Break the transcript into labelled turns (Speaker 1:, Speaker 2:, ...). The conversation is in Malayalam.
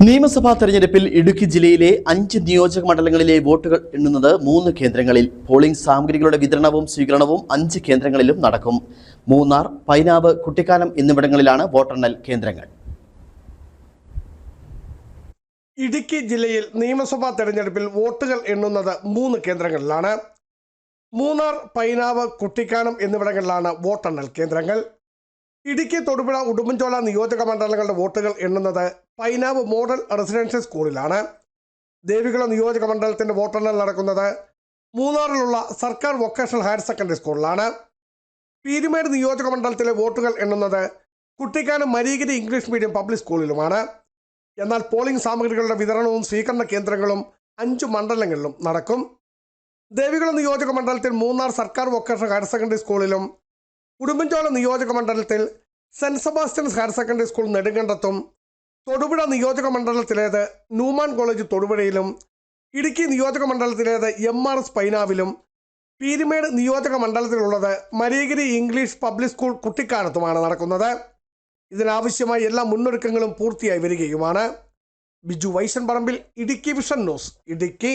Speaker 1: നിയമസഭാ തെരഞ്ഞെടുപ്പിൽ ഇടുക്കി ജില്ലയിലെ 5 നിയോജക മണ്ഡലങ്ങളിലെ വോട്ടുകൾ എണ്ണുന്നത് 3 കേന്ദ്രങ്ങളിൽ. പോളിംഗ് സാമഗ്രികളുടെ വിതരണവും സ്വീകരണവും 5 കേന്ദ്രങ്ങളിലും നടക്കും. മൂന്നാർ, പൈനാവ്, കുട്ടിക്കാനം എന്നിവിടങ്ങളിലാണ് വോട്ടെണ്ണൽ കേന്ദ്രങ്ങൾ.
Speaker 2: ഇടുക്കി ജില്ലയിൽ നിയമസഭാ തെരഞ്ഞെടുപ്പിൽ വോട്ടുകൾ എണ്ണുന്നത് 3 കേന്ദ്രങ്ങളിലാണ്. മൂന്നാർ, പൈനാവ്, കുട്ടിക്കാനം എന്നിവിടങ്ങളിലാണ് വോട്ടെണ്ണൽ കേന്ദ്രങ്ങൾ. ഇടുക്കി, തൊടുപുഴ, ഉടുമ്പൻചോല നിയോജക മണ്ഡലങ്ങളുടെ വോട്ടുകൾ എണ്ണുന്നത് പൈനാവ് മോഡൽ റെസിഡൻഷ്യൽ സ്കൂളിലാണ്. ദേവികുളം നിയോജക മണ്ഡലത്തിൻ്റെ വോട്ടെണ്ണൽ നടക്കുന്നത് മൂന്നാറിലുള്ള സർക്കാർ വൊക്കേഷണൽ ഹയർ സെക്കൻഡറി സ്കൂളിലാണ്. പീരുമേട് നിയോജക മണ്ഡലത്തിലെ വോട്ടുകൾ എണ്ണുന്നത് Kuttikkanam Marigiri English medium public സ്കൂളിലുമാണ്. എന്നാൽ പോളിംഗ് സാമഗ്രികളുടെ വിതരണവും സ്വീകരണ കേന്ദ്രങ്ങളും 5 മണ്ഡലങ്ങളിലും നടക്കും. ദേവികുളം നിയോജക മണ്ഡലത്തിൽ മൂന്നാർ സർക്കാർ വൊക്കേഷണൽ ഹയർ സെക്കൻഡറി സ്കൂളിലും ഉടുമ്പൻചോല നിയോജക മണ്ഡലത്തിൽ saint Sebastian's higher secondary school നെടുങ്കണ്ടത്തും, തൊടുപുഴ നിയോജക മണ്ഡലത്തിലേത് ന്യൂമാൻ കോളേജ് തൊടുപുഴയിലും, ഇടുക്കി നിയോജക മണ്ഡലത്തിലേത് MRS പൈനാവിലും, പീരുമേട് നിയോജക മണ്ഡലത്തിലുള്ളത് മരീഗിരി ഇംഗ്ലീഷ് പബ്ലിക് സ്കൂൾ കുട്ടിക്കാനത്തുമാണ് നടക്കുന്നത്. ഇതിനാവശ്യമായ എല്ലാ മുന്നൊരുക്കങ്ങളും പൂർത്തിയായി വരികയുമാണ്. Biju Vaishan Parambil, Idukki vision news, Idukki.